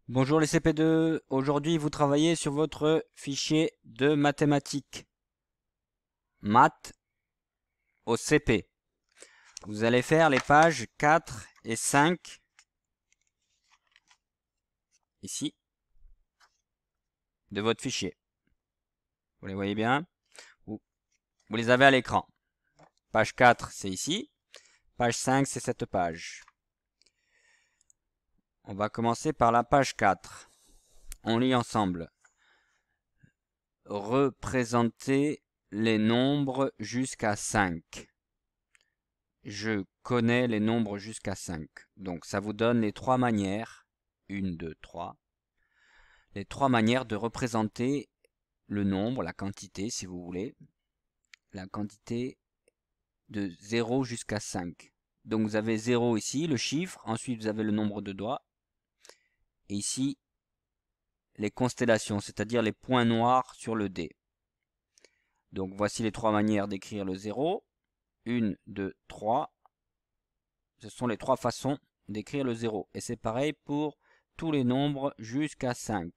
Bonjour les CP2, aujourd'hui vous travaillez sur votre fichier de mathématiques, maths au CP. Vous allez faire les pages 4 et 5, ici, de votre fichier. Vous les voyez bien? Vous les avez à l'écran. Page 4 c'est ici, page 5 c'est cette page. On va commencer par la page 4. On lit ensemble. Représenter les nombres jusqu'à 5. Je connais les nombres jusqu'à 5. Donc ça vous donne les trois manières, 1, 2, 3, les trois manières de représenter le nombre, la quantité si vous voulez, la quantité de 0 jusqu'à 5. Donc vous avez 0 ici, le chiffre, ensuite vous avez le nombre de doigts, et ici les constellations, c'est-à-dire les points noirs sur le dé. Donc voici les trois manières d'écrire le 0, 1, 2, 3. Ce sont les trois façons d'écrire le 0. Et c'est pareil pour tous les nombres jusqu'à 5.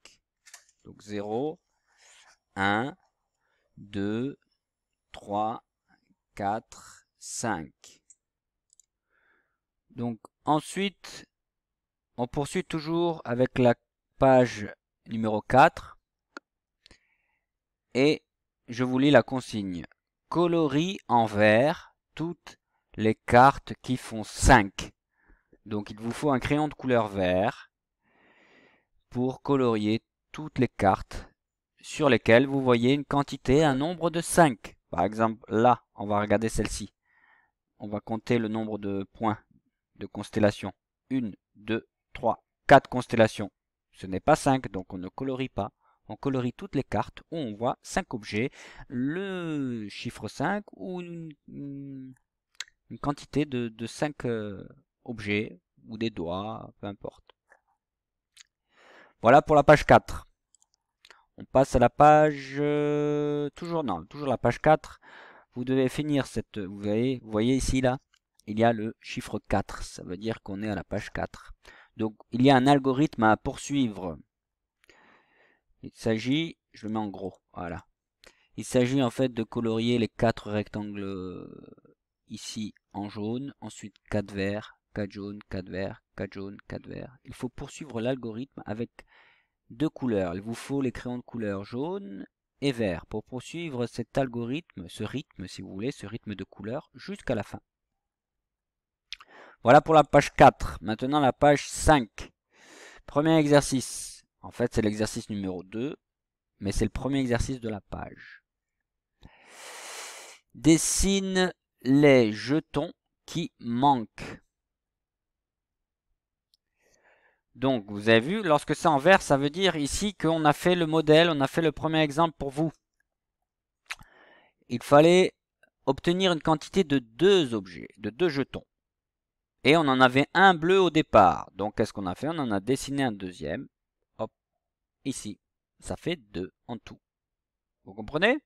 Donc 0, 1, 2, 3, 4, 5. Donc ensuite, on poursuit toujours avec la page numéro 4. Et je vous lis la consigne. Colorie en vert toutes les cartes qui font 5. Donc il vous faut un crayon de couleur vert pour colorier toutes les cartes sur lesquelles vous voyez une quantité, un nombre de 5. Par exemple, là, on va regarder celle-ci. On va compter le nombre de points de constellations. 1, 2, 3, 4 constellations. Ce n'est pas 5, donc on ne colorie pas. On colorie toutes les cartes où on voit 5 objets, le chiffre 5 ou une quantité de 5 objets ou des doigts, peu importe. Voilà pour la page 4. On passe à la page... toujours la page 4. Vous devez finir cette... Vous voyez ici, là, il y a le chiffre 4. Ça veut dire qu'on est à la page 4. Donc, il y a un algorithme à poursuivre. Il s'agit... Je le mets en gros, voilà. Il s'agit en fait de colorier les 4 rectangles ici en jaune. Ensuite, 4 verts, 4 jaunes, 4 verts, 4 jaunes, 4 verts. Il faut poursuivre l'algorithme avec deux couleurs. Il vous faut les crayons de couleur jaune et vert pour poursuivre cet algorithme, ce rythme si vous voulez, ce rythme de couleur jusqu'à la fin. Voilà pour la page 4. Maintenant la page 5. Premier exercice. En fait c'est l'exercice numéro 2, mais c'est le premier exercice de la page. Dessine les jetons qui manquent. Donc, vous avez vu, lorsque c'est en vert, ça veut dire ici qu'on a fait le modèle, on a fait le premier exemple pour vous. Il fallait obtenir une quantité de 2 objets, de 2 jetons. Et on en avait un bleu au départ. Donc, qu'est-ce qu'on a fait? On en a dessiné un deuxième. Hop, ici. Ça fait 2 en tout. Vous comprenez?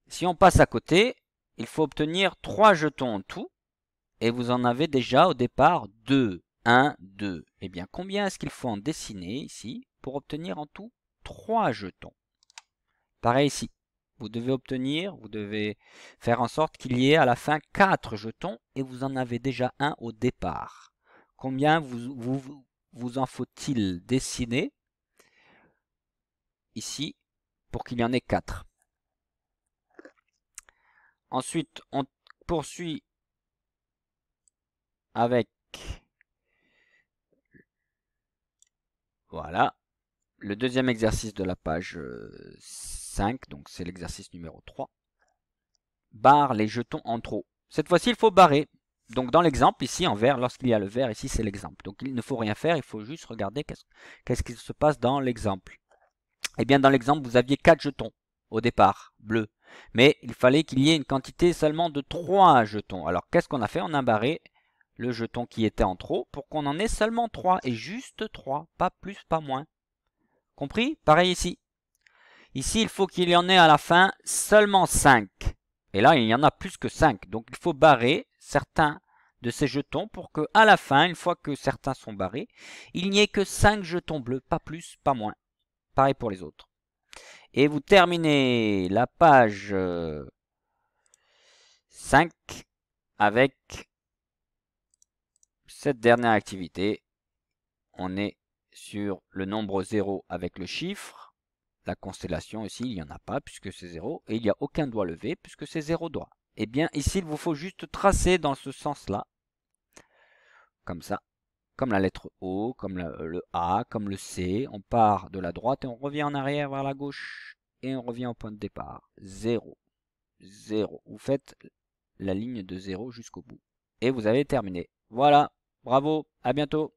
Si on passe à côté, il faut obtenir 3 jetons en tout. Et vous en avez déjà au départ 2. 1, 2. Eh bien, combien est-ce qu'il faut en dessiner ici pour obtenir en tout 3 jetons? Pareil ici. Vous devez faire en sorte qu'il y ait à la fin 4 jetons et vous en avez déjà un au départ. Combien vous en faut-il dessiner ici pour qu'il y en ait 4? Ensuite, on poursuit avec, voilà, le deuxième exercice de la page 5, donc c'est l'exercice numéro 3. Barre les jetons en trop. Cette fois-ci, il faut barrer. Donc dans l'exemple, ici en vert, lorsqu'il y a le vert, ici c'est l'exemple. Donc il ne faut rien faire, il faut juste regarder qu'est-ce qui se passe dans l'exemple. Eh bien dans l'exemple, vous aviez 4 jetons au départ, bleus. Mais il fallait qu'il y ait une quantité seulement de 3 jetons. Alors qu'est-ce qu'on a fait? On a barré le jeton qui était en trop pour qu'on en ait seulement 3. Et juste 3, pas plus, pas moins. Compris? Pareil ici. Ici, il faut qu'il y en ait à la fin seulement 5. Et là, il y en a plus que 5. Donc, il faut barrer certains de ces jetons pour que à la fin, une fois que certains sont barrés, il n'y ait que 5 jetons bleus, pas plus, pas moins. Pareil pour les autres. Et vous terminez la page 5 avec cette dernière activité. On est sur le nombre 0 avec le chiffre. La constellation ici, il n'y en a pas puisque c'est 0. Et il n'y a aucun doigt levé puisque c'est 0 doigt. Eh bien, ici, il vous faut juste tracer dans ce sens-là. Comme ça. Comme la lettre O, comme le A, comme le C. On part de la droite et on revient en arrière vers la gauche. Et on revient au point de départ. 0. 0. Vous faites la ligne de 0 jusqu'au bout. Et vous avez terminé. Voilà. Bravo. À bientôt.